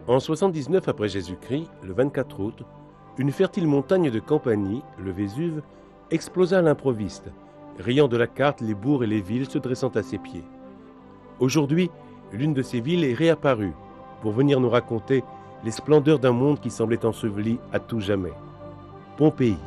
En 79 après Jésus-Christ, le 24 août, une fertile montagne de Campanie, le Vésuve, explosa à l'improviste, rayant de la carte les bourgs et les villes se dressant à ses pieds. Aujourd'hui, l'une de ces villes est réapparue pour venir nous raconter les splendeurs d'un monde qui semblait enseveli à tout jamais. Pompéi.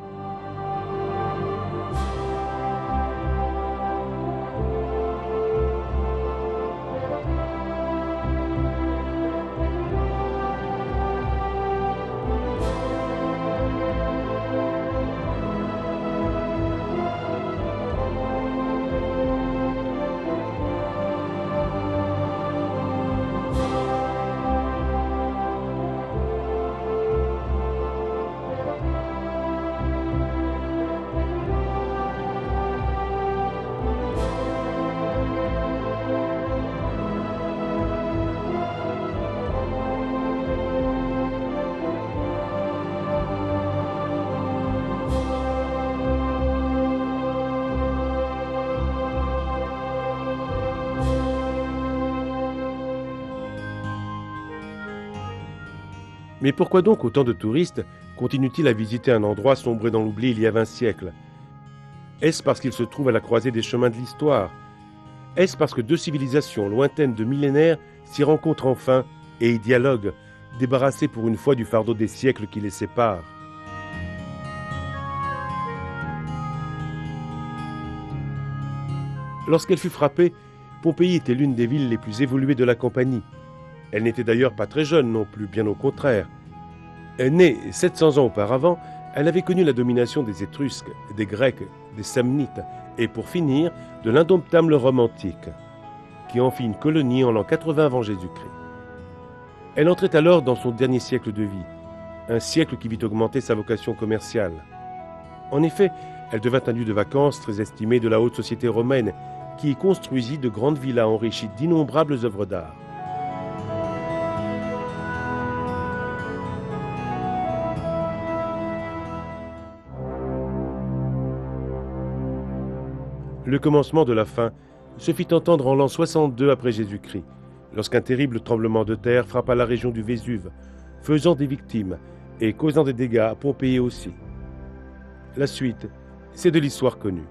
Mais pourquoi donc autant de touristes continuent-ils à visiter un endroit sombré dans l'oubli il y a 20 siècles? Est-ce parce qu'il se trouve à la croisée des chemins de l'histoire? Est-ce parce que deux civilisations lointaines de millénaires s'y rencontrent enfin et y dialoguent, débarrassées pour une fois du fardeau des siècles qui les séparent? Lorsqu'elle fut frappée, Pompéi était l'une des villes les plus évoluées de la Campanie. Elle n'était d'ailleurs pas très jeune non plus, bien au contraire. Née 700 ans auparavant, elle avait connu la domination des Étrusques, des Grecs, des Samnites et, pour finir, de l'indomptable Rome antique, qui en fit une colonie en l'an 80 avant Jésus-Christ. Elle entrait alors dans son dernier siècle de vie, un siècle qui vit augmenter sa vocation commerciale. En effet, elle devint un lieu de vacances très estimé de la haute société romaine, qui y construisit de grandes villas enrichies d'innombrables œuvres d'art. Le commencement de la fin se fit entendre en l'an 62 après Jésus-Christ, lorsqu'un terrible tremblement de terre frappa la région du Vésuve, faisant des victimes et causant des dégâts à Pompéi aussi. La suite, c'est de l'histoire connue.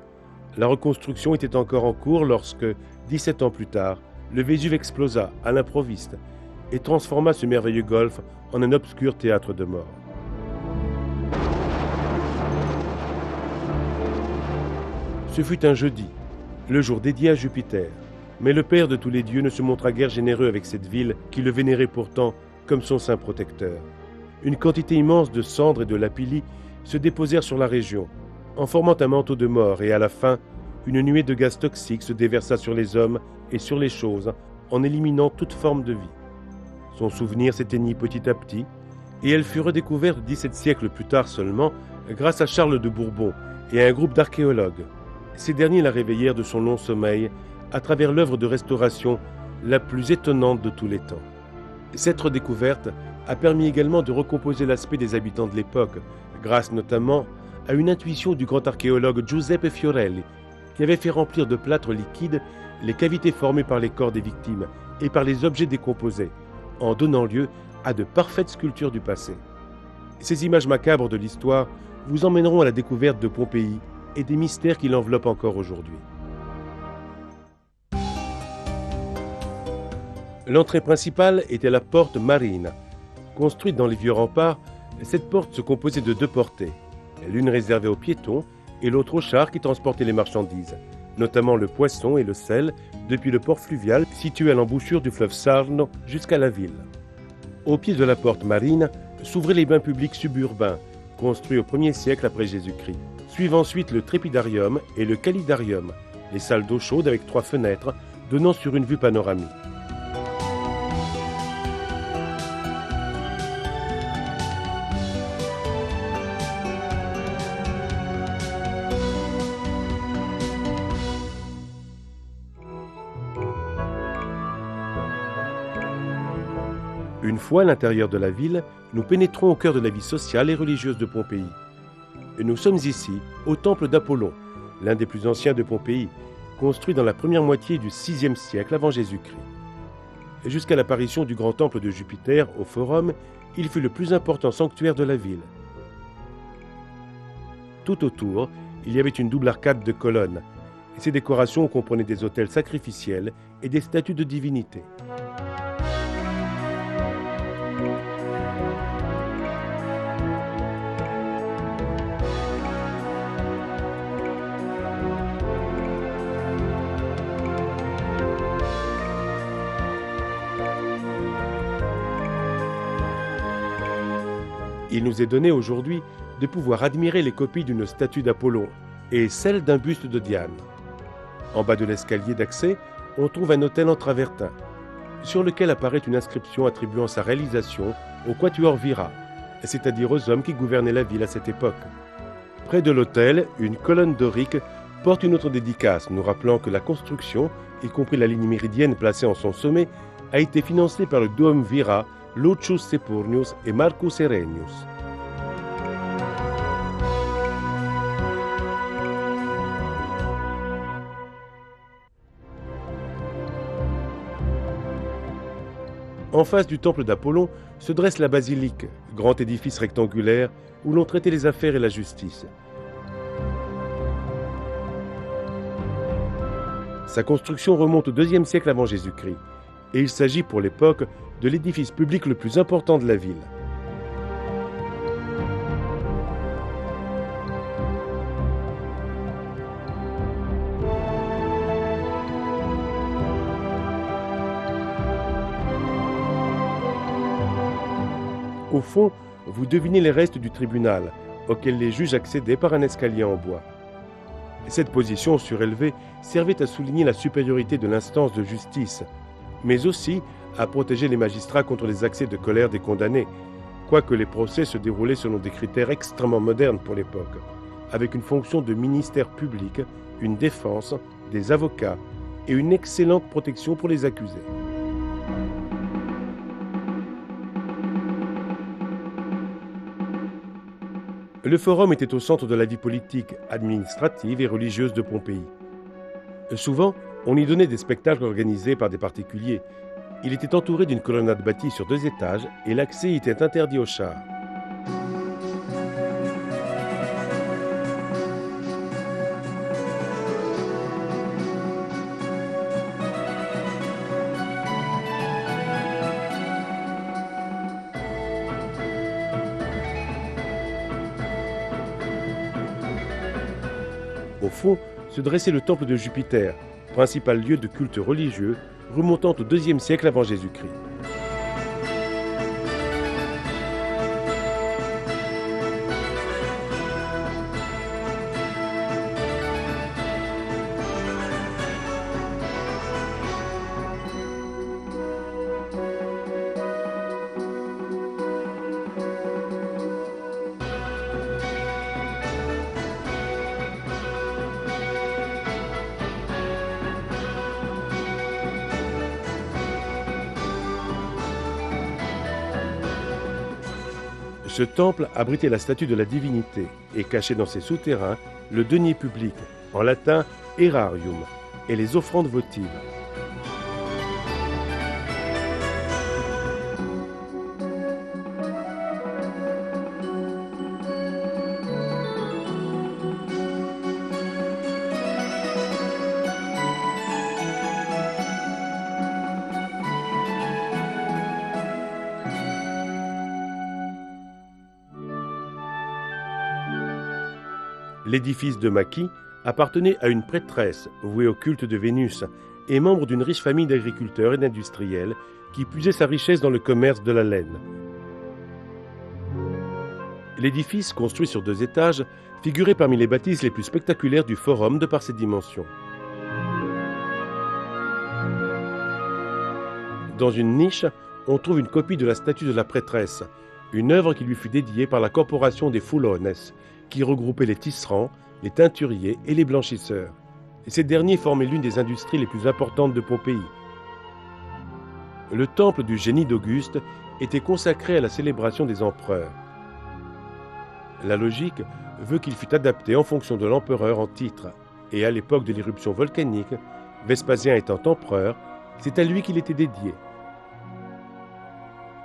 La reconstruction était encore en cours lorsque, 17 ans plus tard, le Vésuve explosa à l'improviste et transforma ce merveilleux golfe en un obscur théâtre de mort. Ce fut un jeudi, le jour dédié à Jupiter, mais le Père de tous les dieux ne se montra guère généreux avec cette ville qui le vénérait pourtant comme son saint protecteur. Une quantité immense de cendres et de lapilli se déposèrent sur la région, en formant un manteau de mort, et à la fin, une nuée de gaz toxiques se déversa sur les hommes et sur les choses, en éliminant toute forme de vie. Son souvenir s'éteignit petit à petit, et elle fut redécouverte 17 siècles plus tard seulement, grâce à Charles de Bourbon et à un groupe d'archéologues. Ces derniers la réveillèrent de son long sommeil à travers l'œuvre de restauration la plus étonnante de tous les temps. Cette redécouverte a permis également de recomposer l'aspect des habitants de l'époque, grâce notamment à une intuition du grand archéologue Giuseppe Fiorelli, qui avait fait remplir de plâtre liquide les cavités formées par les corps des victimes et par les objets décomposés, en donnant lieu à de parfaites sculptures du passé. Ces images macabres de l'histoire vous emmèneront à la découverte de Pompéi et des mystères qui l'enveloppent encore aujourd'hui. L'entrée principale était la porte Marina. Construite dans les vieux remparts, cette porte se composait de deux portées, l'une réservée aux piétons et l'autre aux chars qui transportaient les marchandises, notamment le poisson et le sel, depuis le port fluvial situé à l'embouchure du fleuve Sarno jusqu'à la ville. Au pied de la porte Marina s'ouvraient les bains publics suburbains, construits au 1er siècle après Jésus-Christ. Suivent ensuite le trépidarium et le calidarium, les salles d'eau chaude avec 3 fenêtres donnant sur une vue panoramique. Une fois à l'intérieur de la ville, nous pénétrons au cœur de la vie sociale et religieuse de Pompéi. Nous sommes ici, au temple d'Apollon, l'un des plus anciens de Pompéi, construit dans la première moitié du VIe siècle avant Jésus-Christ. Jusqu'à l'apparition du grand temple de Jupiter au Forum, il fut le plus important sanctuaire de la ville. Tout autour, il y avait une double arcade de colonnes, et ces décorations comprenaient des autels sacrificiels et des statues de divinités. Il nous est donné aujourd'hui de pouvoir admirer les copies d'une statue d'Apollon et celle d'un buste de Diane. En bas de l'escalier d'accès, on trouve un autel en travertin, sur lequel apparaît une inscription attribuant sa réalisation au Quatuor Vira, c'est-à-dire aux hommes qui gouvernaient la ville à cette époque. Près de l'autel, une colonne dorique porte une autre dédicace, nous rappelant que la construction, y compris la ligne méridienne placée en son sommet, a été financée par le Duum Vira, Lucius Sepurnius et Marcus Aurelius. En face du temple d'Apollon se dresse la basilique, grand édifice rectangulaire où l'on traitait les affaires et la justice. Sa construction remonte au IIe siècle avant Jésus-Christ, et il s'agit pour l'époque de l'édifice public le plus important de la ville. Au fond, vous devinez les restes du tribunal, auquel les juges accédaient par un escalier en bois. Cette position surélevée servait à souligner la supériorité de l'instance de justice, mais aussi à protéger les magistrats contre les accès de colère des condamnés, quoique les procès se déroulaient selon des critères extrêmement modernes pour l'époque, avec une fonction de ministère public, une défense, des avocats et une excellente protection pour les accusés. Le forum était au centre de la vie politique, administrative et religieuse de Pompéi. Souvent, on y donnait des spectacles organisés par des particuliers. Il était entouré d'une colonnade bâtie sur 2 étages et l'accès y était interdit aux chars. Au fond, se dressait le temple de Jupiter, principal lieu de culte religieux remontant au IIe siècle avant Jésus-Christ. Ce temple abritait la statue de la divinité et cachait dans ses souterrains le denier public, en latin Aerarium, et les offrandes votives. L'édifice de Maquis appartenait à une prêtresse vouée au culte de Vénus et membre d'une riche famille d'agriculteurs et d'industriels qui puisait sa richesse dans le commerce de la laine. L'édifice, construit sur 2 étages, figurait parmi les bâtisses les plus spectaculaires du forum de par ses dimensions. Dans une niche, on trouve une copie de la statue de la prêtresse, une œuvre qui lui fut dédiée par la corporation des Foulones, qui regroupait les tisserands, les teinturiers et les blanchisseurs. Et ces derniers formaient l'une des industries les plus importantes de Pompéi. Le temple du génie d'Auguste était consacré à la célébration des empereurs. La logique veut qu'il fût adapté en fonction de l'empereur en titre, et à l'époque de l'éruption volcanique, Vespasien étant empereur, c'est à lui qu'il était dédié.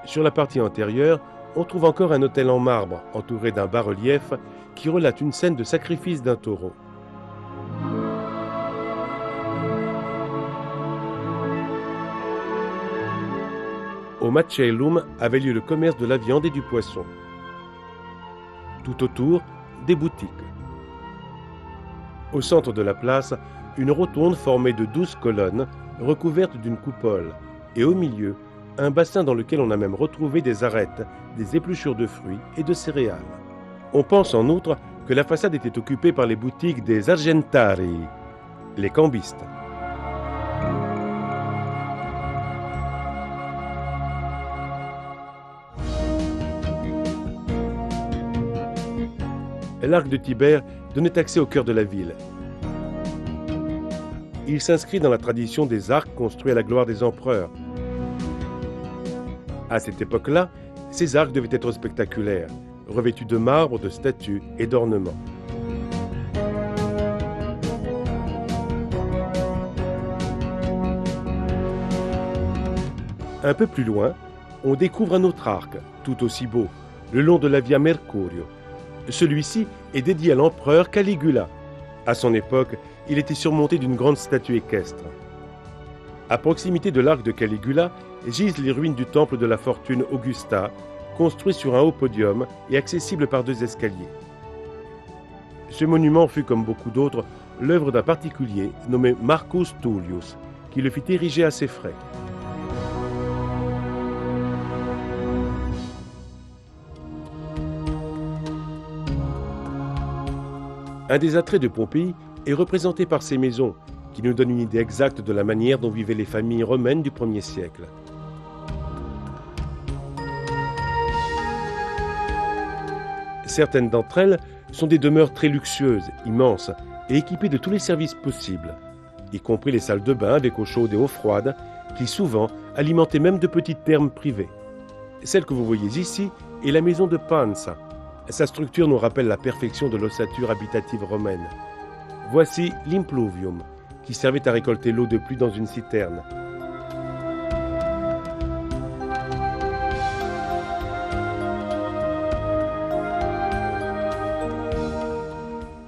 Sur la partie antérieure, on trouve encore un autel en marbre entouré d'un bas-relief qui relate une scène de sacrifice d'un taureau. Au Macellum avait lieu le commerce de la viande et du poisson. Tout autour, des boutiques. Au centre de la place, une rotonde formée de 12 colonnes recouvertes d'une coupole, et au milieu, un bassin dans lequel on a même retrouvé des arêtes, des épluchures de fruits et de céréales. On pense en outre que la façade était occupée par les boutiques des argentari, les cambistes. L'arc de Tibère donnait accès au cœur de la ville. Il s'inscrit dans la tradition des arcs construits à la gloire des empereurs. À cette époque-là, ces arcs devaient être spectaculaires, revêtus de marbre, de statues et d'ornements. Un peu plus loin, on découvre un autre arc, tout aussi beau, le long de la Via Mercurio. Celui-ci est dédié à l'empereur Caligula. À son époque, il était surmonté d'une grande statue équestre. À proximité de l'arc de Caligula gisent les ruines du temple de la fortune Augusta, construit sur un haut podium et accessible par 2 escaliers. Ce monument fut, comme beaucoup d'autres, l'œuvre d'un particulier nommé Marcus Tullius, qui le fit ériger à ses frais. Un des attraits de Pompéi est représenté par ces maisons, qui nous donnent une idée exacte de la manière dont vivaient les familles romaines du 1er siècle. Certaines d'entre elles sont des demeures très luxueuses, immenses, et équipées de tous les services possibles, y compris les salles de bain avec eau chaude et eau froide, qui souvent alimentaient même de petites thermes privées. Celle que vous voyez ici est la maison de Pansa. Sa structure nous rappelle la perfection de l'ossature habitative romaine. Voici l'impluvium, qui servait à récolter l'eau de pluie dans une citerne.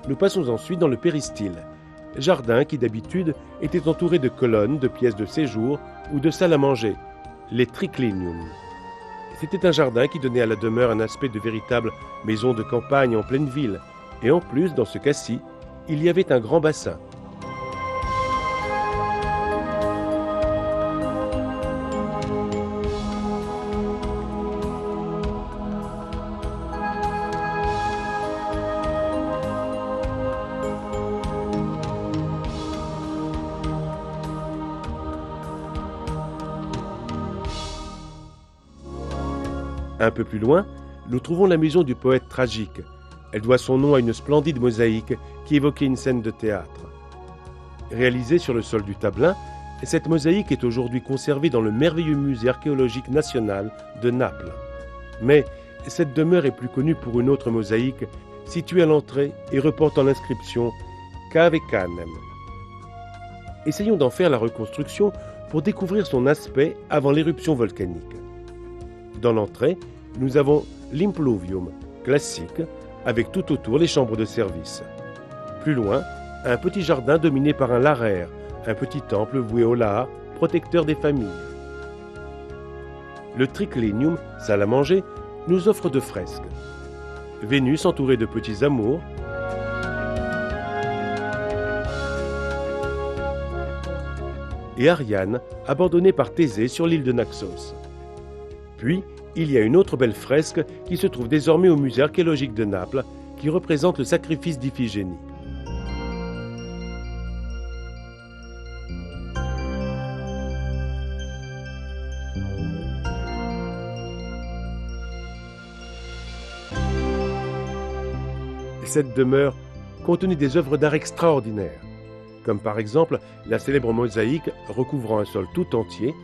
Nous passons ensuite dans le péristyle, jardin qui d'habitude était entouré de colonnes, de pièces de séjour ou de salles à manger, les triclinium. C'était un jardin qui donnait à la demeure un aspect de véritable maison de campagne en pleine ville, et en plus, dans ce cas-ci, il y avait un grand bassin. Un peu plus loin, nous trouvons la maison du poète tragique. Elle doit son nom à une splendide mosaïque qui évoquait une scène de théâtre. Réalisée sur le sol du Tabelin, cette mosaïque est aujourd'hui conservée dans le merveilleux musée archéologique national de Naples. Mais cette demeure est plus connue pour une autre mosaïque située à l'entrée et reportant l'inscription Cave Canem. Essayons d'en faire la reconstruction pour découvrir son aspect avant l'éruption volcanique. Dans l'entrée, nous avons l'impluvium, classique, avec tout autour les chambres de service. Plus loin, un petit jardin dominé par un laraire, un petit temple voué au Laha, protecteur des familles. Le triclinium, salle à manger, nous offre 2 fresques. Vénus entourée de petits amours, et Ariane abandonnée par Thésée sur l'île de Naxos. Puis, il y a une autre belle fresque qui se trouve désormais au musée archéologique de Naples, qui représente le sacrifice d'Iphigénie. Cette demeure contenait des œuvres d'art extraordinaires, comme par exemple la célèbre mosaïque recouvrant un sol tout entier,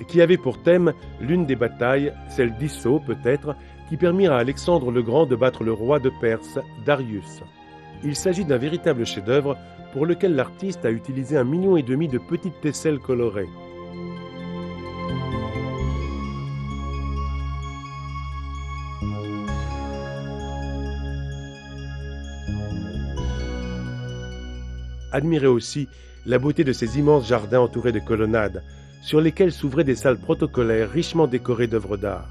qui avait pour thème l'une des batailles, celle d'Issô peut-être, qui permirent à Alexandre le Grand de battre le roi de Perse, Darius. Il s'agit d'un véritable chef-d'œuvre pour lequel l'artiste a utilisé 1,5 million de petites tesselles colorées. Admirez aussi la beauté de ces immenses jardins entourés de colonnades, sur lesquelles s'ouvraient des salles protocolaires richement décorées d'œuvres d'art.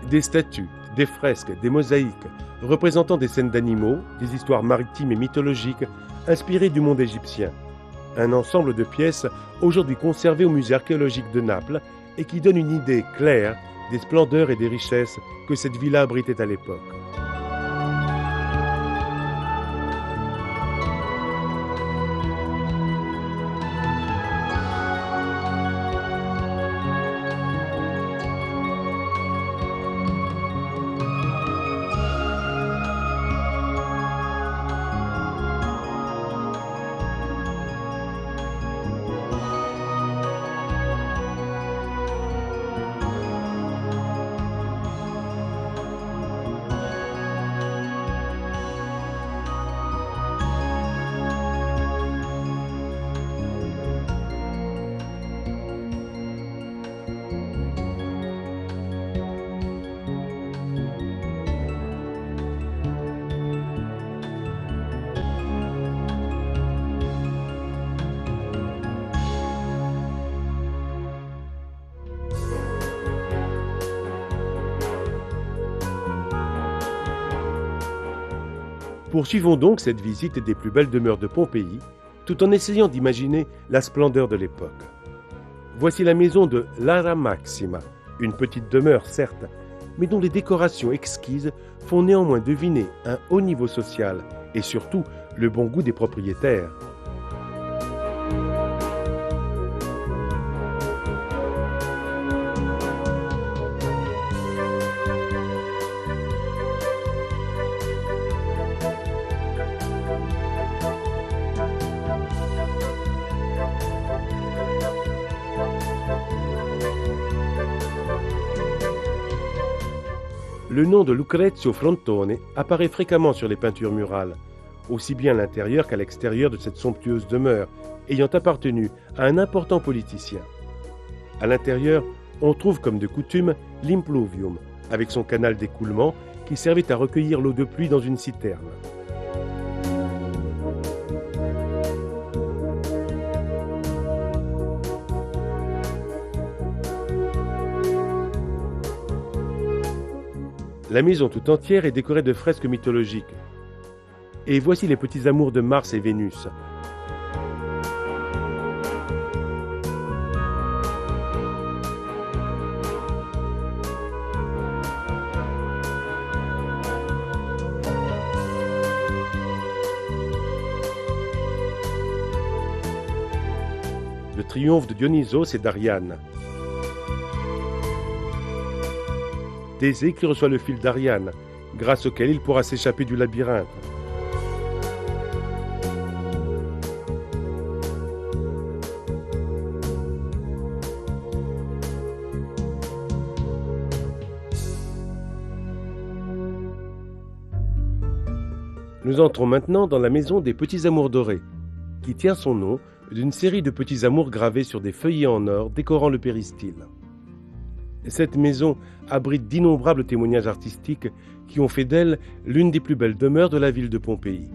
Des statues, des fresques, des mosaïques, représentant des scènes d'animaux, des histoires maritimes et mythologiques, inspirées du monde égyptien. Un ensemble de pièces aujourd'hui conservées au musée archéologique de Naples et qui donne une idée claire des splendeurs et des richesses que cette villa abritait à l'époque. Poursuivons donc cette visite des plus belles demeures de Pompéi, tout en essayant d'imaginer la splendeur de l'époque. Voici la maison de Lara Maxima, une petite demeure certes, mais dont les décorations exquises font néanmoins deviner un haut niveau social et surtout le bon goût des propriétaires. Le nom de Lucrezio Frontone apparaît fréquemment sur les peintures murales, aussi bien à l'intérieur qu'à l'extérieur de cette somptueuse demeure, ayant appartenu à un important politicien. À l'intérieur, on trouve comme de coutume l'impluvium, avec son canal d'écoulement qui servait à recueillir l'eau de pluie dans une citerne. La maison tout entière est décorée de fresques mythologiques. Et voici les petits amours de Mars et Vénus. Le triomphe de Dionysos et d'Ariane. Thésée qui reçoit le fil d'Ariane, grâce auquel il pourra s'échapper du labyrinthe. Nous entrons maintenant dans la maison des petits amours dorés, qui tient son nom d'une série de petits amours gravés sur des feuillets en or décorant le péristyle. Cette maison abrite d'innombrables témoignages artistiques qui ont fait d'elle l'une des plus belles demeures de la ville de Pompéi.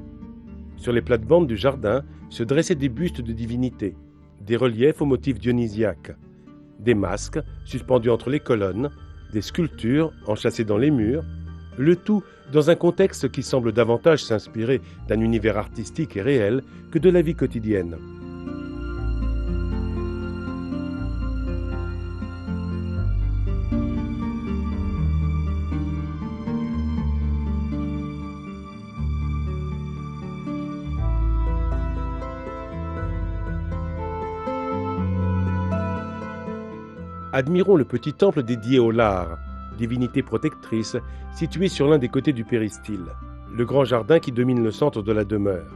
Sur les plates-bandes du jardin se dressaient des bustes de divinités, des reliefs aux motifs dionysiaques, des masques suspendus entre les colonnes, des sculptures enchâssées dans les murs, le tout dans un contexte qui semble davantage s'inspirer d'un univers artistique et réel que de la vie quotidienne. Admirons le petit temple dédié au Lare, divinité protectrice, situé sur l'un des côtés du péristyle, le grand jardin qui domine le centre de la demeure.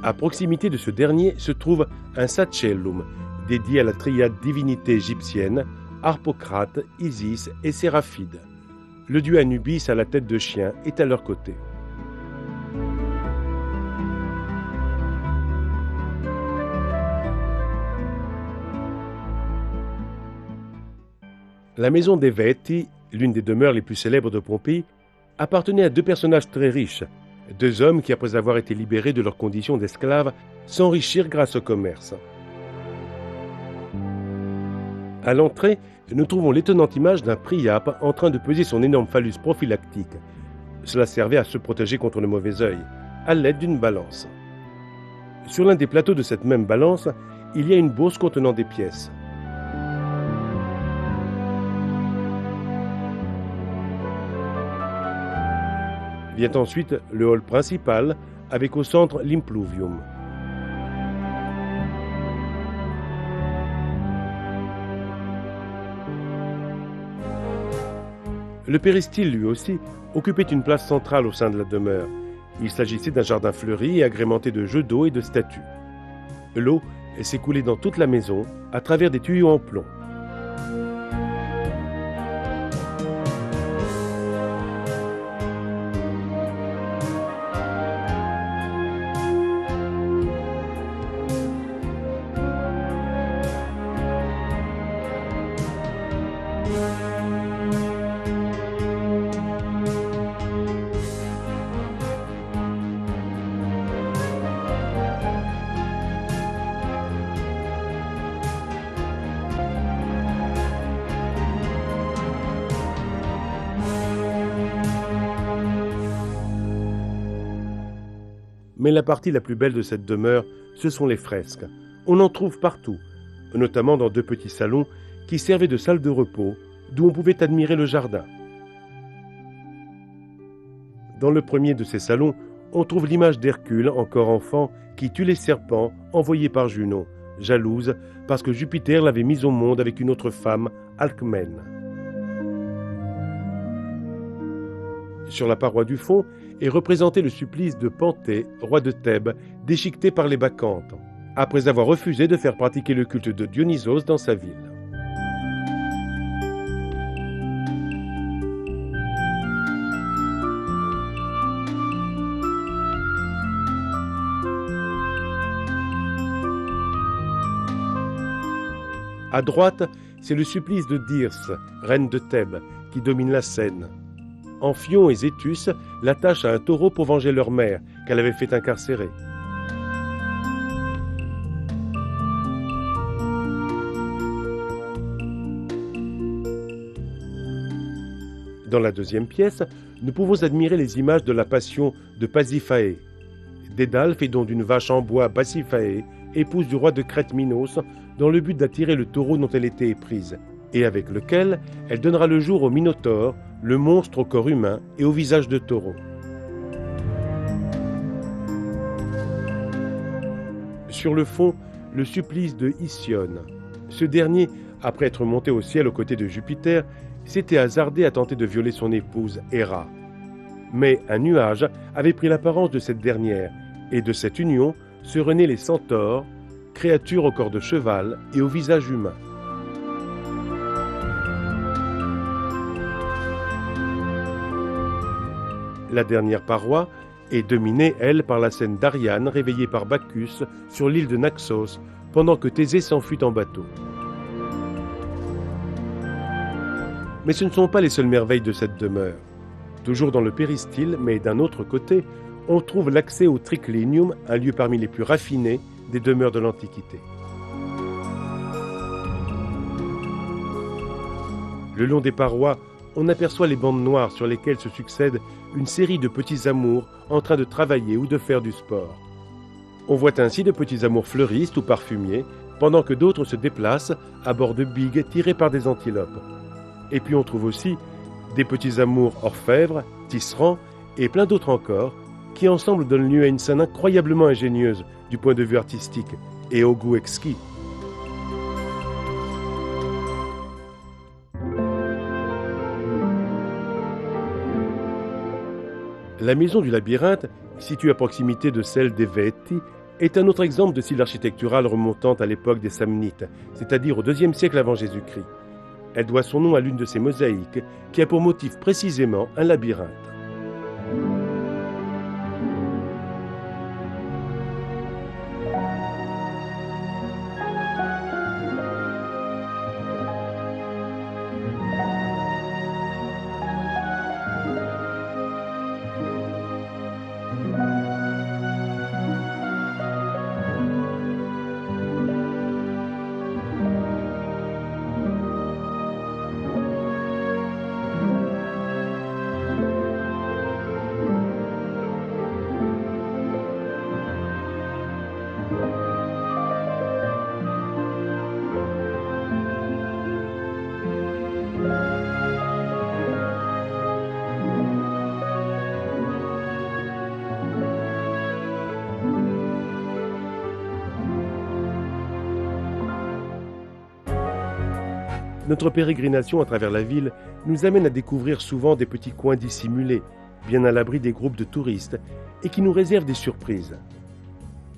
À proximité de ce dernier se trouve un Sacellum, dédié à la triade divinité égyptienne, Harpocrate, Isis et Séraphide. Le dieu Anubis à la tête de chien est à leur côté. La maison des Veti, l'une des demeures les plus célèbres de Pompéi, appartenait à deux personnages très riches, deux hommes qui, après avoir été libérés de leurs conditions d'esclaves, s'enrichirent grâce au commerce. À l'entrée, nous trouvons l'étonnante image d'un priape en train de peser son énorme phallus prophylactique. Cela servait à se protéger contre le mauvais œil, à l'aide d'une balance. Sur l'un des plateaux de cette même balance, il y a une bourse contenant des pièces. Vient ensuite le hall principal, avec au centre l'impluvium. Le péristyle, lui aussi, occupait une place centrale au sein de la demeure. Il s'agissait d'un jardin fleuri et agrémenté de jeux d'eau et de statues. L'eau s'écoulait dans toute la maison, à travers des tuyaux en plomb. Mais la partie la plus belle de cette demeure, ce sont les fresques. On en trouve partout, notamment dans deux petits salons qui servaient de salle de repos, d'où on pouvait admirer le jardin. Dans le premier de ces salons, on trouve l'image d'Hercule, encore enfant, qui tue les serpents envoyés par Junon, jalouse parce que Jupiter l'avait mise au monde avec une autre femme, Alcmène. Sur la paroi du fond est représenté le supplice de Panthée, roi de Thèbes, déchiqueté par les Bacchantes, après avoir refusé de faire pratiquer le culte de Dionysos dans sa ville. À droite, c'est le supplice de Dirce, reine de Thèbes, qui domine la scène. Amphion et Zétus l'attachent à un taureau pour venger leur mère, qu'elle avait fait incarcérer. Dans la deuxième pièce, nous pouvons admirer les images de la passion de Pasiphae. Dédale fait don d'une vache en bois à Pasiphae, épouse du roi de Crète Minos, dans le but d'attirer le taureau dont elle était éprise, et avec lequel elle donnera le jour au Minotaure, le monstre au corps humain et au visage de taureau. Sur le fond, le supplice de Icyone. Ce dernier, après être monté au ciel aux côtés de Jupiter, s'était hasardé à tenter de violer son épouse, Héra. Mais un nuage avait pris l'apparence de cette dernière, et de cette union seraient nés les centaures, créatures au corps de cheval et au visage humain. La dernière paroi est dominée, elle, par la scène d'Ariane réveillée par Bacchus sur l'île de Naxos pendant que Thésée s'enfuit en bateau. Mais ce ne sont pas les seules merveilles de cette demeure. Toujours dans le péristyle, mais d'un autre côté, on trouve l'accès au triclinium, un lieu parmi les plus raffinés des demeures de l'Antiquité. Le long des parois, on aperçoit les bandes noires sur lesquelles se succèdent une série de petits amours en train de travailler ou de faire du sport. On voit ainsi de petits amours fleuristes ou parfumiers, pendant que d'autres se déplacent à bord de bigues tirées par des antilopes. Et puis on trouve aussi des petits amours orfèvres, tisserands et plein d'autres encore, qui ensemble donnent lieu à une scène incroyablement ingénieuse du point de vue artistique et au goût exquis. La maison du labyrinthe, située à proximité de celle des Veti, est un autre exemple de style architectural remontant à l'époque des Samnites, c'est-à-dire au IIe siècle avant Jésus-Christ. Elle doit son nom à l'une de ces mosaïques qui a pour motif précisément un labyrinthe. Notre pérégrination à travers la ville nous amène à découvrir souvent des petits coins dissimulés, bien à l'abri des groupes de touristes, et qui nous réservent des surprises.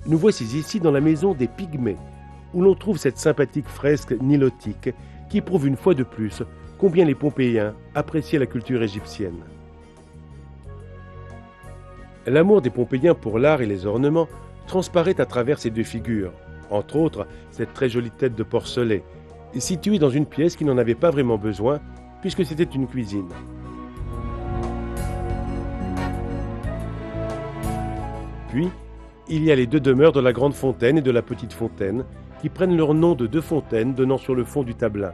Nous voici ici dans la maison des Pygmées, où l'on trouve cette sympathique fresque nilotique qui prouve une fois de plus combien les Pompéiens appréciaient la culture égyptienne. L'amour des Pompéiens pour l'art et les ornements transparaît à travers ces deux figures, entre autres cette très jolie tête de porcelet, située dans une pièce qui n'en avait pas vraiment besoin, puisque c'était une cuisine. Puis, il y a les deux demeures de la grande fontaine et de la petite fontaine, qui prennent leur nom de deux fontaines donnant sur le fond du tableau.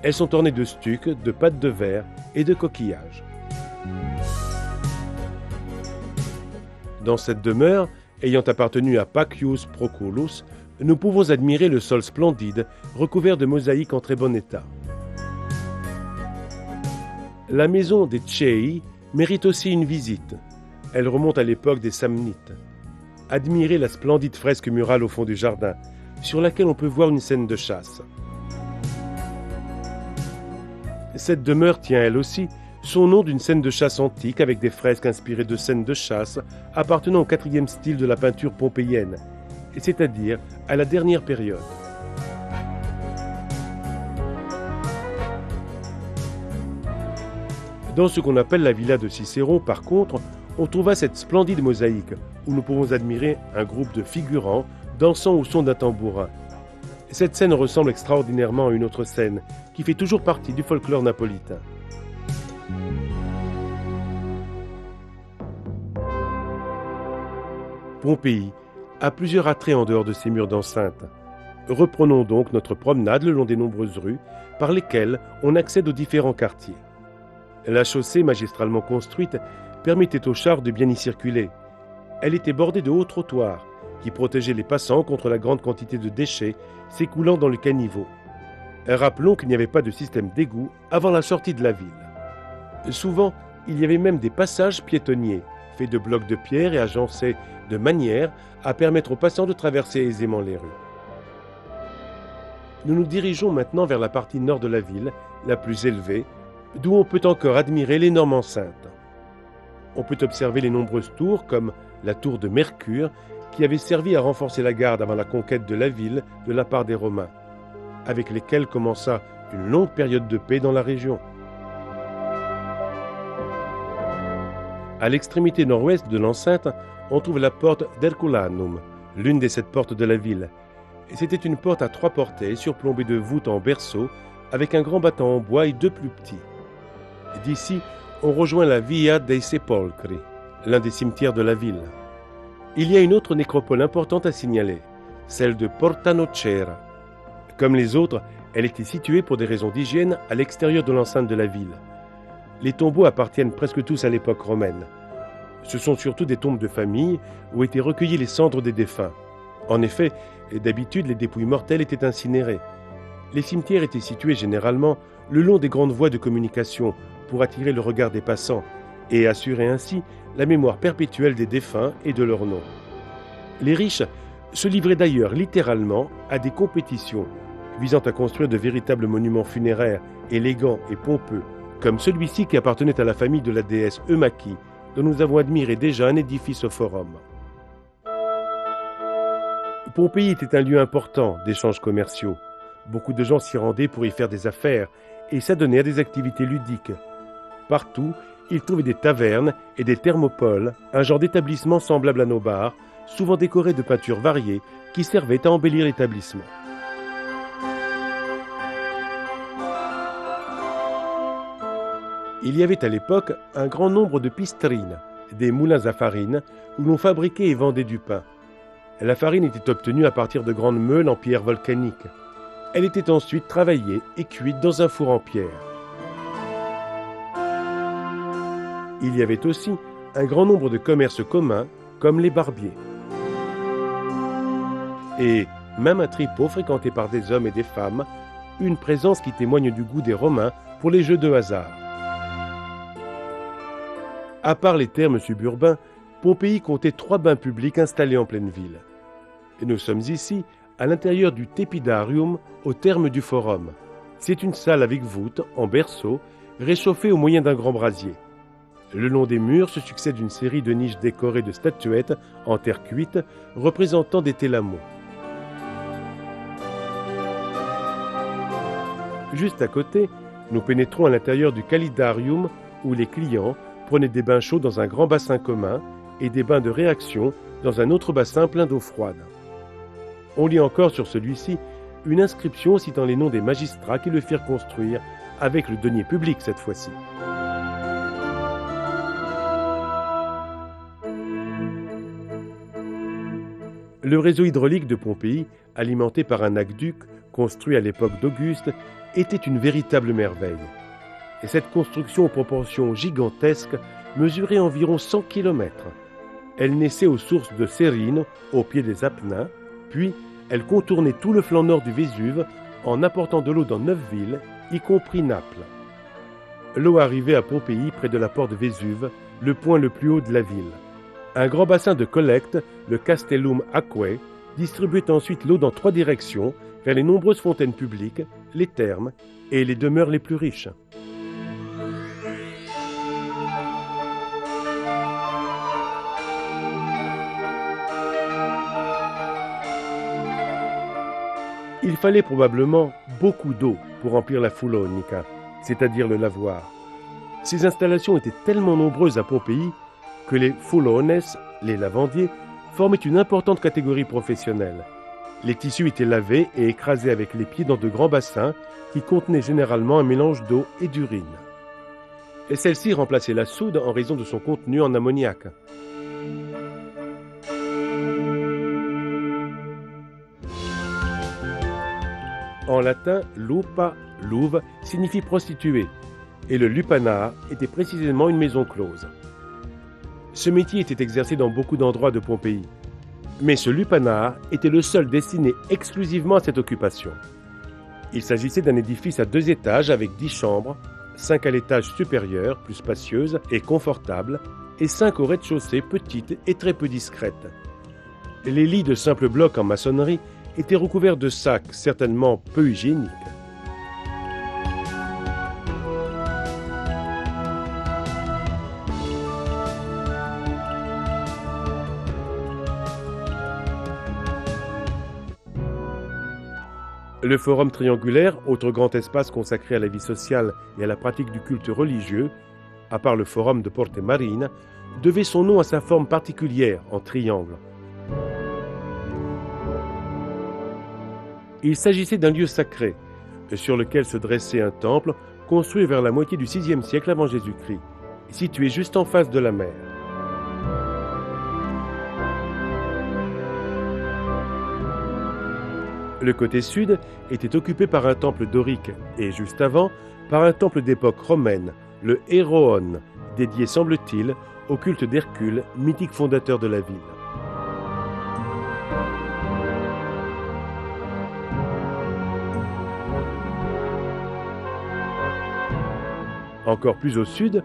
Elles sont ornées de stucs, de pâtes de verre et de coquillages. Dans cette demeure, ayant appartenu à Pacius Proculus, nous pouvons admirer le sol splendide, recouvert de mosaïques en très bon état. La maison des Cei mérite aussi une visite. Elle remonte à l'époque des Samnites. Admirez la splendide fresque murale au fond du jardin, sur laquelle on peut voir une scène de chasse. Cette demeure tient elle aussi son nom d'une scène de chasse antique avec des fresques inspirées de scènes de chasse appartenant au IVe style de la peinture pompéienne, c'est-à-dire à la dernière période. Dans ce qu'on appelle la villa de Cicéron, par contre, on trouva cette splendide mosaïque où nous pouvons admirer un groupe de figurants dansant au son d'un tambourin. Cette scène ressemble extraordinairement à une autre scène qui fait toujours partie du folklore napolitain. Pompéi a plusieurs attraits en dehors de ces murs d'enceinte. Reprenons donc notre promenade le long des nombreuses rues par lesquelles on accède aux différents quartiers. La chaussée magistralement construite permettait aux chars de bien y circuler. Elle était bordée de hauts trottoirs qui protégeaient les passants contre la grande quantité de déchets s'écoulant dans le caniveau. Rappelons qu'il n'y avait pas de système d'égout avant la sortie de la ville. Souvent, il y avait même des passages piétonniers, faits de blocs de pierre et agencés de manière à permettre aux passants de traverser aisément les rues. Nous nous dirigeons maintenant vers la partie nord de la ville, la plus élevée, d'où on peut encore admirer l'énorme enceinte. On peut observer les nombreuses tours, comme la tour de Mercure, qui avait servi à renforcer la garde avant la conquête de la ville de la part des Romains, avec lesquels commença une longue période de paix dans la région. À l'extrémité nord-ouest de l'enceinte, on trouve la porte d'Herculanum, l'une des 7 portes de la ville. C'était une porte à 3 portées, surplombée de voûtes en berceau, avec un grand battant en bois et 2 plus petits. D'ici, on rejoint la Via dei Sepolcri, l'un des cimetières de la ville. Il y a une autre nécropole importante à signaler, celle de Porta Nocera. Comme les autres, elle était située pour des raisons d'hygiène à l'extérieur de l'enceinte de la ville. Les tombeaux appartiennent presque tous à l'époque romaine. Ce sont surtout des tombes de famille où étaient recueillies les cendres des défunts. En effet, d'habitude, les dépouilles mortelles étaient incinérées. Les cimetières étaient situés généralement le long des grandes voies de communication pour attirer le regard des passants et assurer ainsi la mémoire perpétuelle des défunts et de leurs noms. Les riches se livraient d'ailleurs littéralement à des compétitions visant à construire de véritables monuments funéraires élégants et pompeux, comme celui-ci qui appartenait à la famille de la déesse Eumaki, dont nous avons admiré déjà un édifice au forum. Pompéi était un lieu important d'échanges commerciaux. Beaucoup de gens s'y rendaient pour y faire des affaires et s'adonner à des activités ludiques. Partout, ils trouvaient des tavernes et des thermopoles, un genre d'établissement semblable à nos bars, souvent décorés de peintures variées qui servaient à embellir l'établissement. Il y avait à l'époque un grand nombre de pistrines, des moulins à farine, où l'on fabriquait et vendait du pain. La farine était obtenue à partir de grandes meules en pierre volcanique. Elle était ensuite travaillée et cuite dans un four en pierre. Il y avait aussi un grand nombre de commerces communs, comme les barbiers. Et même un tripot fréquenté par des hommes et des femmes, une présence qui témoigne du goût des Romains pour les jeux de hasard. À part les thermes suburbains, Pompéi comptait 3 bains publics installés en pleine ville. Et nous sommes ici, à l'intérieur du Tepidarium, au terme du Forum. C'est une salle avec voûte, en berceau, réchauffée au moyen d'un grand brasier. Le long des murs se succède une série de niches décorées de statuettes en terre cuite représentant des Télamos. Juste à côté, nous pénétrons à l'intérieur du Calidarium où les clients prenaient des bains chauds dans un grand bassin commun et des bains de réaction dans un autre bassin plein d'eau froide. On lit encore sur celui-ci une inscription citant les noms des magistrats qui le firent construire, avec le denier public cette fois-ci. Le réseau hydraulique de Pompéi, alimenté par un aqueduc construit à l'époque d'Auguste, était une véritable merveille. Et cette construction aux proportions gigantesques mesurait environ 100 km. Elle naissait aux sources de Cérine, au pied des Apennins, puis elle contournait tout le flanc nord du Vésuve en apportant de l'eau dans 9 villes, y compris Naples. L'eau arrivait à Pompéi près de la porte de Vésuve, le point le plus haut de la ville. Un grand bassin de collecte, le Castellum Aquae, distribuait ensuite l'eau dans 3 directions, vers les nombreuses fontaines publiques, les thermes et les demeures les plus riches. Il fallait probablement beaucoup d'eau pour remplir la Fulonica, c'est-à-dire le lavoir. Ces installations étaient tellement nombreuses à Pompéi que les fulones, les lavandiers, formaient une importante catégorie professionnelle. Les tissus étaient lavés et écrasés avec les pieds dans de grands bassins qui contenaient généralement un mélange d'eau et d'urine. Et celle-ci remplaçait la soude en raison de son contenu en ammoniac. En latin, lupa, louve, signifie prostituée, et le lupanar était précisément une maison close. Ce métier était exercé dans beaucoup d'endroits de Pompéi, mais ce lupanar était le seul destiné exclusivement à cette occupation. Il s'agissait d'un édifice à 2 étages avec 10 chambres, 5 à l'étage supérieur, plus spacieuses et confortables, et 5 au rez-de-chaussée, petites et très peu discrètes. Les lits de simples blocs en maçonnerie étaient recouverts de sacs, certainement peu hygiéniques. Le forum triangulaire, autre grand espace consacré à la vie sociale et à la pratique du culte religieux, à part le forum de Porte Marine, devait son nom à sa forme particulière en triangle. Il s'agissait d'un lieu sacré, sur lequel se dressait un temple construit vers la moitié du VIe siècle avant Jésus-Christ, situé juste en face de la mer. Le côté sud était occupé par un temple dorique et, juste avant, par un temple d'époque romaine, le Héroon, dédié semble-t-il au culte d'Hercule, mythique fondateur de la ville. Encore plus au sud,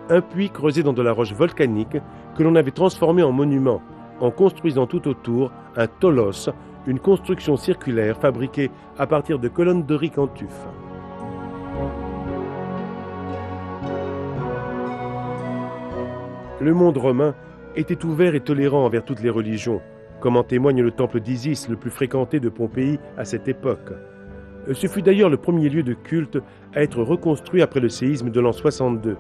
un puits creusé dans de la roche volcanique que l'on avait transformé en monument, en construisant tout autour un tholos, une construction circulaire fabriquée à partir de colonnes doriques en tuf. Le monde romain était ouvert et tolérant envers toutes les religions, comme en témoigne le temple d'Isis, le plus fréquenté de Pompéi à cette époque. Ce fut d'ailleurs le premier lieu de culte à être reconstruit après le séisme de l'an 62,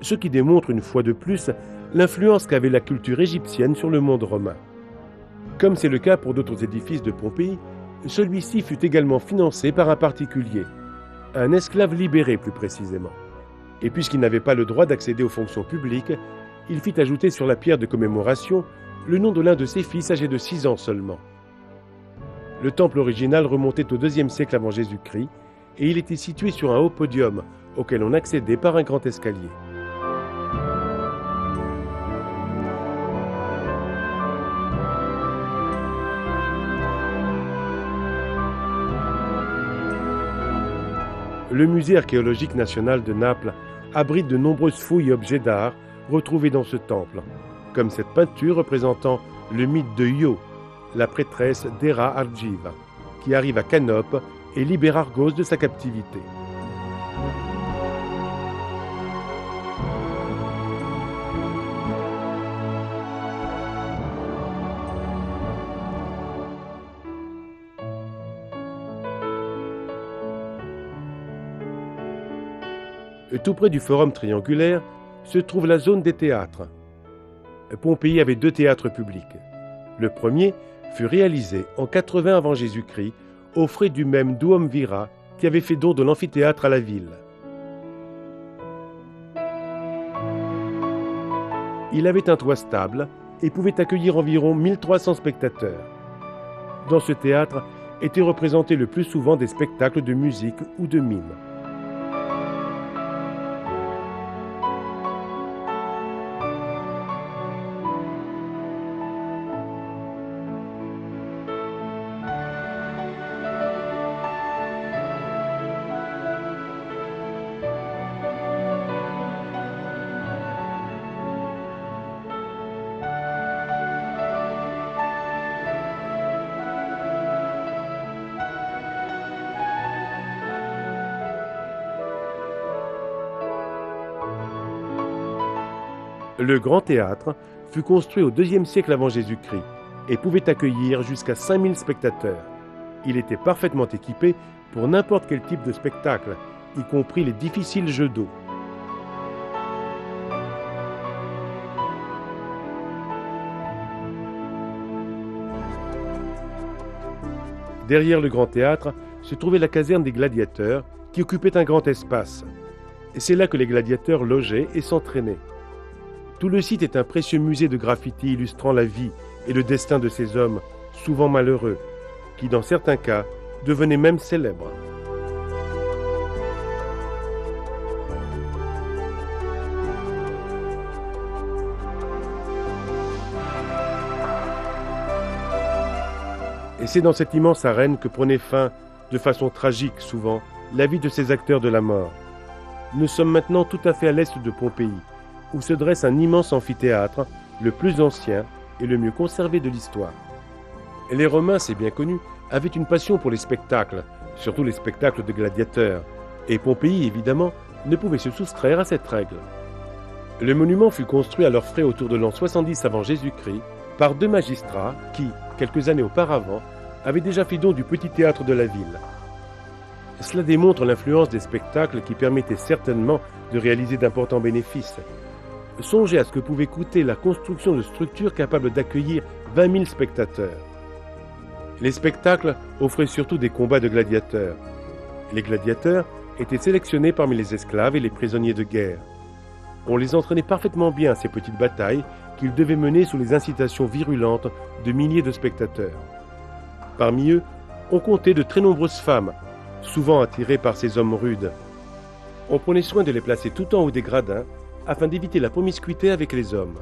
ce qui démontre une fois de plus l'influence qu'avait la culture égyptienne sur le monde romain. Comme c'est le cas pour d'autres édifices de Pompéi, celui-ci fut également financé par un particulier, un esclave libéré plus précisément. Et puisqu'il n'avait pas le droit d'accéder aux fonctions publiques, il fit ajouter sur la pierre de commémoration le nom de l'un de ses fils âgé de 6 ans seulement. Le temple original remontait au IIe siècle avant Jésus-Christ et il était situé sur un haut podium auquel on accédait par un grand escalier. Le musée archéologique national de Naples abrite de nombreuses fouilles et objets d'art retrouvés dans ce temple, comme cette peinture représentant le mythe de Io, la prêtresse d'Héra Argive, qui arrive à Canope et libère Argos de sa captivité. Tout près du forum triangulaire se trouve la zone des théâtres. Pompéi avait 2 théâtres publics. Le premier fut réalisé en 80 avant Jésus-Christ aux frais du même Douomvira qui avait fait don de l'amphithéâtre à la ville. Il avait un toit stable et pouvait accueillir environ 1300 spectateurs. Dans ce théâtre étaient représentés le plus souvent des spectacles de musique ou de mime. Le Grand Théâtre fut construit au IIe siècle avant Jésus-Christ et pouvait accueillir jusqu'à 5000 spectateurs. Il était parfaitement équipé pour n'importe quel type de spectacle, y compris les difficiles jeux d'eau. Derrière le Grand Théâtre se trouvait la caserne des gladiateurs qui occupait un grand espace. C'est là que les gladiateurs logeaient et s'entraînaient. Tout le site est un précieux musée de graffiti illustrant la vie et le destin de ces hommes, souvent malheureux, qui dans certains cas devenaient même célèbres. Et c'est dans cette immense arène que prenait fin, de façon tragique souvent, la vie de ces acteurs de la mort. Nous sommes maintenant tout à fait à l'est de Pompéi, où se dresse un immense amphithéâtre, le plus ancien et le mieux conservé de l'histoire. Les Romains, c'est bien connu, avaient une passion pour les spectacles, surtout les spectacles de gladiateurs, et Pompéi, évidemment, ne pouvait se soustraire à cette règle. Le monument fut construit à leurs frais autour de l'an 70 avant Jésus-Christ par 2 magistrats qui, quelques années auparavant, avaient déjà fait don du petit théâtre de la ville. Cela démontre l'influence des spectacles qui permettaient certainement de réaliser d'importants bénéfices. Songez à ce que pouvait coûter la construction de structures capables d'accueillir 20 000 spectateurs. Les spectacles offraient surtout des combats de gladiateurs. Les gladiateurs étaient sélectionnés parmi les esclaves et les prisonniers de guerre. On les entraînait parfaitement bien à ces petites batailles qu'ils devaient mener sous les incitations virulentes de milliers de spectateurs. Parmi eux, on comptait de très nombreuses femmes, souvent attirées par ces hommes rudes. On prenait soin de les placer tout en haut des gradins afin d'éviter la promiscuité avec les hommes.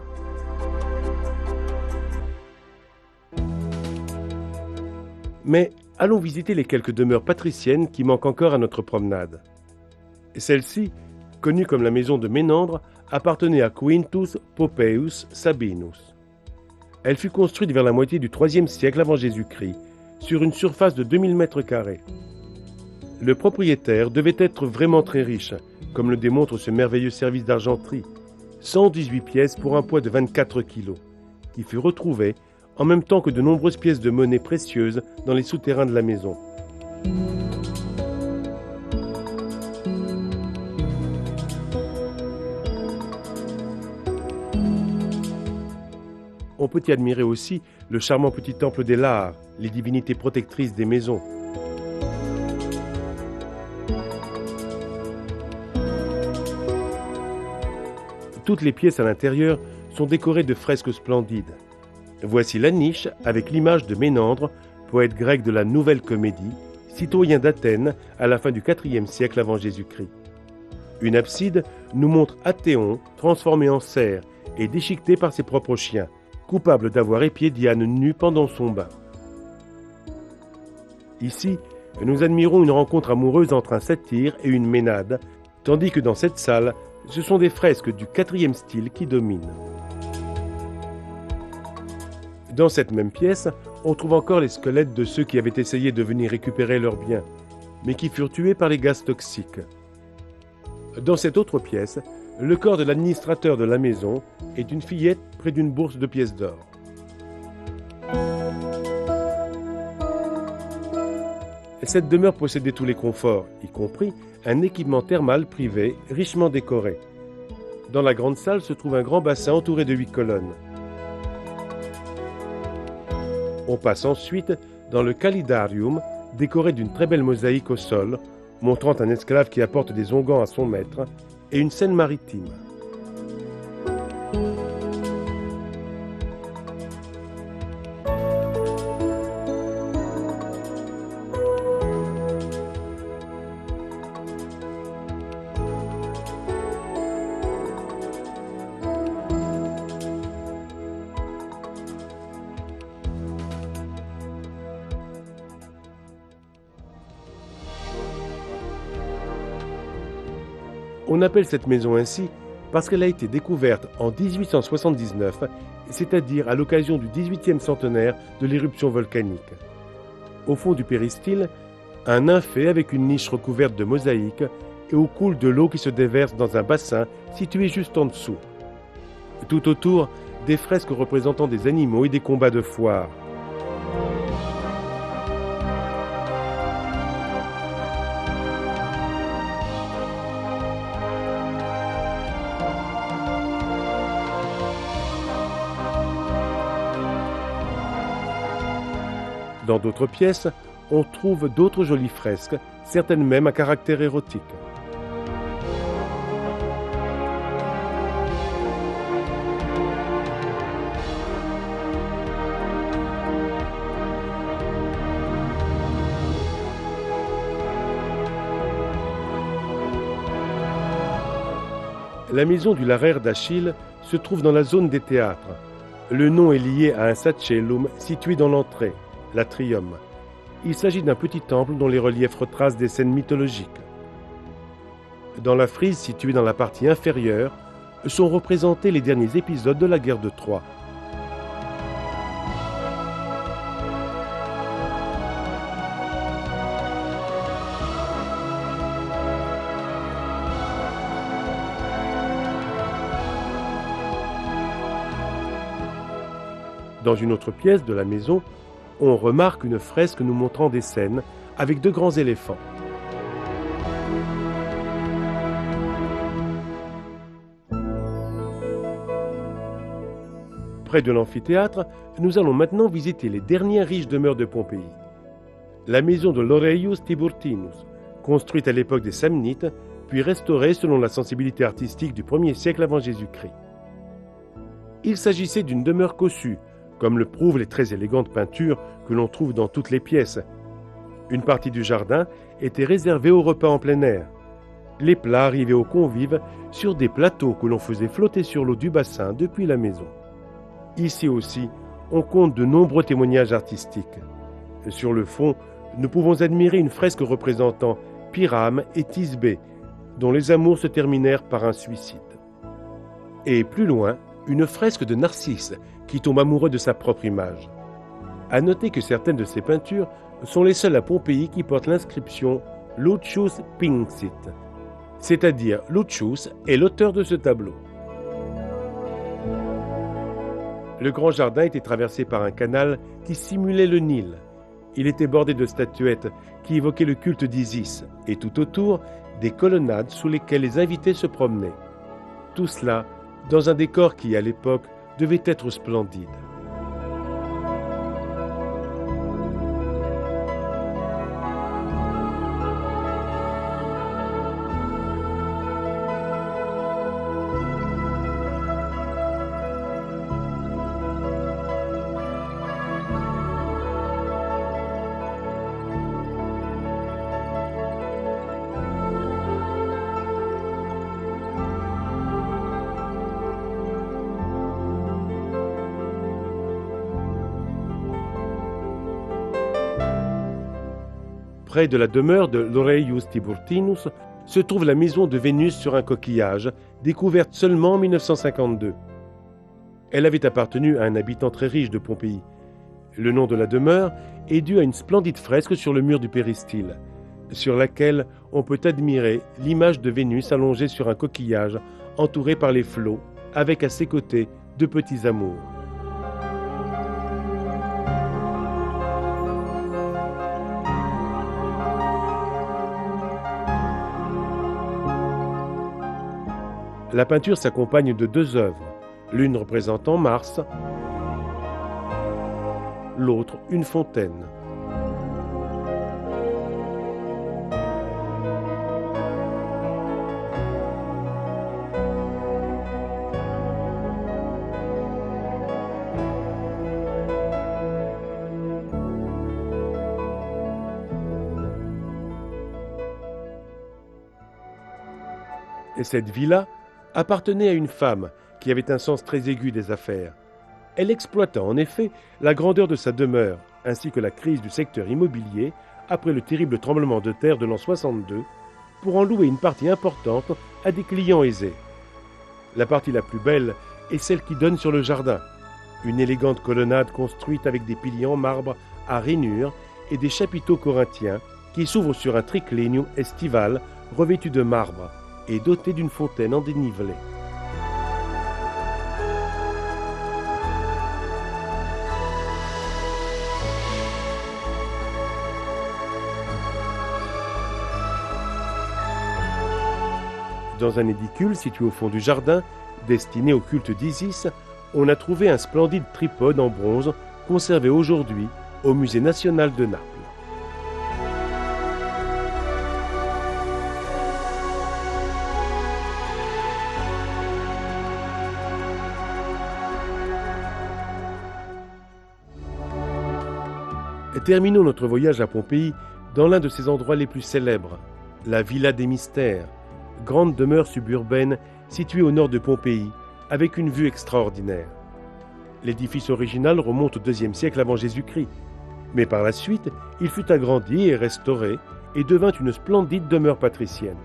Mais allons visiter les quelques demeures patriciennes qui manquent encore à notre promenade. Celle-ci, connue comme la maison de Ménandre, appartenait à Quintus Popaeus Sabinus. Elle fut construite vers la moitié du IIIe siècle avant Jésus-Christ, sur une surface de 2000 mètres carrés. Le propriétaire devait être vraiment très riche, comme le démontre ce merveilleux service d'argenterie, 118 pièces pour un poids de 24 kilos, qui fut retrouvé en même temps que de nombreuses pièces de monnaie précieuses dans les souterrains de la maison. On peut y admirer aussi le charmant petit temple des Lares, les divinités protectrices des maisons. Toutes les pièces à l'intérieur sont décorées de fresques splendides. Voici la niche avec l'image de Ménandre, poète grec de la Nouvelle Comédie, citoyen d'Athènes à la fin du IVe siècle avant Jésus-Christ. Une abside nous montre Athéon transformé en cerf et déchiqueté par ses propres chiens, coupable d'avoir épié Diane nue pendant son bain. Ici, nous admirons une rencontre amoureuse entre un satyre et une Ménade, tandis que dans cette salle, ce sont des fresques du IVe style qui dominent. Dans cette même pièce, on trouve encore les squelettes de ceux qui avaient essayé de venir récupérer leurs biens, mais qui furent tués par les gaz toxiques. Dans cette autre pièce, le corps de l'administrateur de la maison est une fillette près d'une bourse de pièces d'or. Cette demeure possédait tous les conforts, y compris un équipement thermal privé richement décoré. Dans la grande salle se trouve un grand bassin entouré de 8 colonnes. On passe ensuite dans le Calidarium, décoré d'une très belle mosaïque au sol, montrant un esclave qui apporte des onguents à son maître, et une scène maritime. On appelle cette maison ainsi parce qu'elle a été découverte en 1879, c'est-à-dire à l'occasion du 18e centenaire de l'éruption volcanique. Au fond du péristyle, un nymphéa avec une niche recouverte de mosaïques et où coule de l'eau qui se déverse dans un bassin situé juste en dessous. Tout autour, des fresques représentant des animaux et des combats de foire. Dans d'autres pièces, on trouve d'autres jolies fresques, certaines même à caractère érotique. La maison du Larraire d'Achille se trouve dans la zone des théâtres. Le nom est lié à un sacellum situé dans l'entrée, l'atrium. Il s'agit d'un petit temple dont les reliefs retracent des scènes mythologiques. Dans la frise située dans la partie inférieure sont représentés les derniers épisodes de la guerre de Troie. Dans une autre pièce de la maison, on remarque une fresque nous montrant des scènes avec de grands éléphants. Près de l'amphithéâtre, nous allons maintenant visiter les dernières riches demeures de Pompéi. La maison de Laureius Tiburtinus, construite à l'époque des Samnites, puis restaurée selon la sensibilité artistique du 1er siècle avant Jésus-Christ. Il s'agissait d'une demeure cossue, comme le prouvent les très élégantes peintures que l'on trouve dans toutes les pièces. Une partie du jardin était réservée aux repas en plein air. Les plats arrivaient aux convives sur des plateaux que l'on faisait flotter sur l'eau du bassin depuis la maison. Ici aussi, on compte de nombreux témoignages artistiques. Sur le fond, nous pouvons admirer une fresque représentant Pyrame et Thisbé, dont les amours se terminèrent par un suicide. Et plus loin, une fresque de Narcisse, qui tombe amoureux de sa propre image. À noter que certaines de ces peintures sont les seules à Pompéi qui portent l'inscription « Lucius Pinxit », c'est-à-dire Lucius est l'auteur de ce tableau. Le grand jardin était traversé par un canal qui simulait le Nil. Il était bordé de statuettes qui évoquaient le culte d'Isis et tout autour, des colonnades sous lesquelles les invités se promenaient. Tout cela dans un décor qui, à l'époque, devait être splendide. Près de la demeure de Laureius Tiburtinus se trouve la maison de Vénus sur un coquillage, découverte seulement en 1952. Elle avait appartenu à un habitant très riche de Pompéi. Le nom de la demeure est dû à une splendide fresque sur le mur du péristyle, sur laquelle on peut admirer l'image de Vénus allongée sur un coquillage entouré par les flots, avec à ses côtés deux petits amours. La peinture s'accompagne de deux œuvres, l'une représentant Mars, l'autre une fontaine. Et cette villa appartenait à une femme qui avait un sens très aigu des affaires. Elle exploita en effet la grandeur de sa demeure, ainsi que la crise du secteur immobilier après le terrible tremblement de terre de l'an 62, pour en louer une partie importante à des clients aisés. La partie la plus belle est celle qui donne sur le jardin, une élégante colonnade construite avec des piliers en marbre à rainures et des chapiteaux corinthiens qui s'ouvrent sur un triclinium estival revêtu de marbre et doté d'une fontaine en dénivelé. Dans un édicule situé au fond du jardin, destiné au culte d'Isis, on a trouvé un splendide tripode en bronze conservé aujourd'hui au Musée national de Naples. Terminons notre voyage à Pompéi dans l'un de ses endroits les plus célèbres, la Villa des Mystères, grande demeure suburbaine située au nord de Pompéi, avec une vue extraordinaire. L'édifice original remonte au IIe siècle avant Jésus-Christ, mais par la suite, il fut agrandi et restauré et devint une splendide demeure patricienne.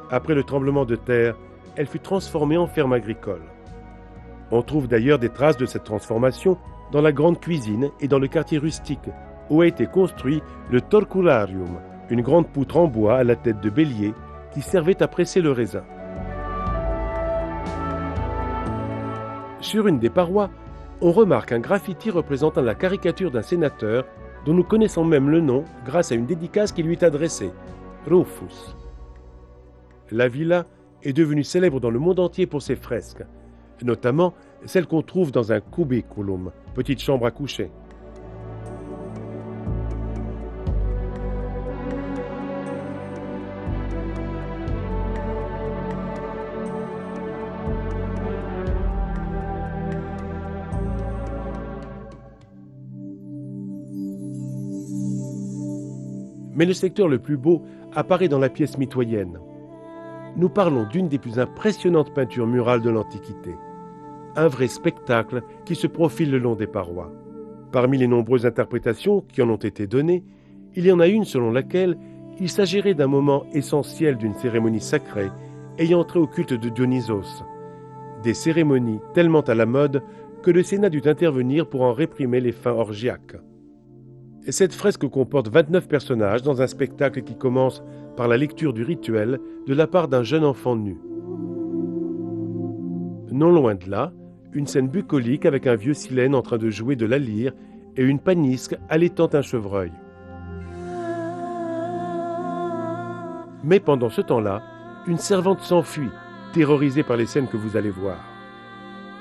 Après le tremblement de terre, elle fut transformée en ferme agricole. On trouve d'ailleurs des traces de cette transformation dans la grande cuisine et dans le quartier rustique, où a été construit le torcularium, une grande poutre en bois à la tête de bélier qui servait à presser le raisin. Sur une des parois, on remarque un graffiti représentant la caricature d'un sénateur dont nous connaissons même le nom grâce à une dédicace qui lui est adressée, Rufus. La villa est devenue célèbre dans le monde entier pour ses fresques, notamment celle qu'on trouve dans un cubiculum, petite chambre à coucher. Mais le secteur le plus beau apparaît dans la pièce mitoyenne. Nous parlons d'une des plus impressionnantes peintures murales de l'Antiquité. Un vrai spectacle qui se profile le long des parois. Parmi les nombreuses interprétations qui en ont été données, il y en a une selon laquelle il s'agirait d'un moment essentiel d'une cérémonie sacrée ayant trait au culte de Dionysos. Des cérémonies tellement à la mode que le Sénat dut intervenir pour en réprimer les fins orgiaques. Cette fresque comporte 29 personnages dans un spectacle qui commence par la lecture du rituel de la part d'un jeune enfant nu. Non loin de là, une scène bucolique avec un vieux Silène en train de jouer de la lyre et une panisque allaitant un chevreuil. Mais pendant ce temps-là, une servante s'enfuit, terrorisée par les scènes que vous allez voir.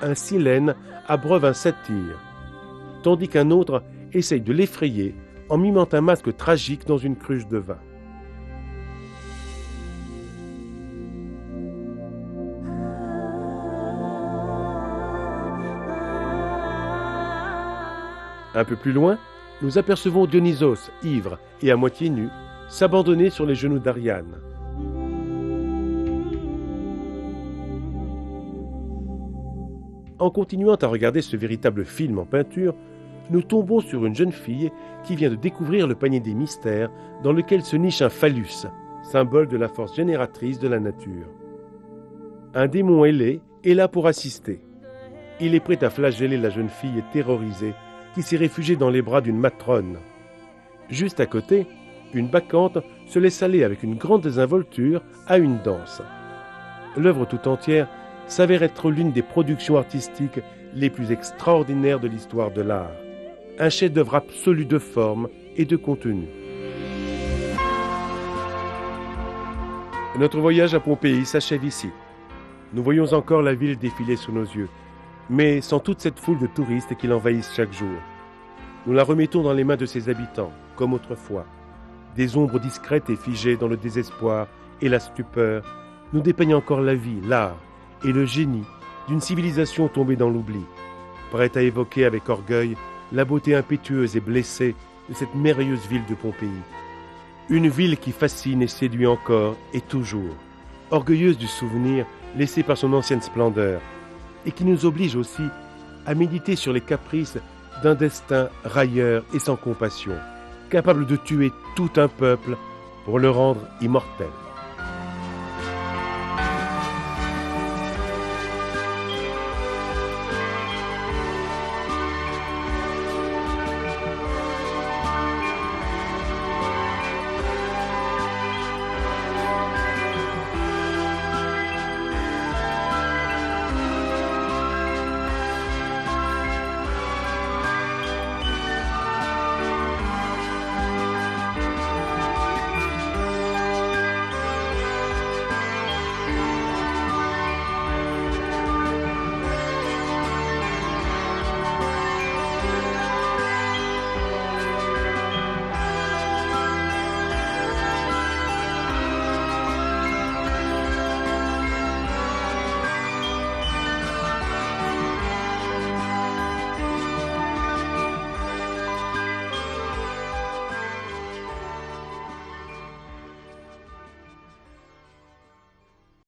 Un Silène abreuve un satyre, tandis qu'un autre essaye de l'effrayer en mimant un masque tragique dans une cruche de vin. Un peu plus loin, nous apercevons Dionysos, ivre et à moitié nu, s'abandonner sur les genoux d'Ariane. En continuant à regarder ce véritable film en peinture, nous tombons sur une jeune fille qui vient de découvrir le panier des mystères dans lequel se niche un phallus, symbole de la force génératrice de la nature. Un démon ailé est là pour assister. Il est prêt à flageller la jeune fille terrorisée qui s'est réfugiée dans les bras d'une matrone. Juste à côté, une bacchante se laisse aller avec une grande désinvolture à une danse. L'œuvre tout entière s'avère être l'une des productions artistiques les plus extraordinaires de l'histoire de l'art. Un chef-d'œuvre absolu de forme et de contenu. Notre voyage à Pompéi s'achève ici. Nous voyons encore la ville défiler sous nos yeux, mais sans toute cette foule de touristes qui l'envahissent chaque jour. Nous la remettons dans les mains de ses habitants, comme autrefois. Des ombres discrètes et figées dans le désespoir et la stupeur nous dépeignent encore la vie, l'art et le génie d'une civilisation tombée dans l'oubli, prête à évoquer avec orgueil la beauté impétueuse et blessée de cette merveilleuse ville de Pompéi. Une ville qui fascine et séduit encore et toujours, orgueilleuse du souvenir laissé par son ancienne splendeur, et qui nous oblige aussi à méditer sur les caprices d'un destin railleur et sans compassion, capable de tuer tout un peuple pour le rendre immortel.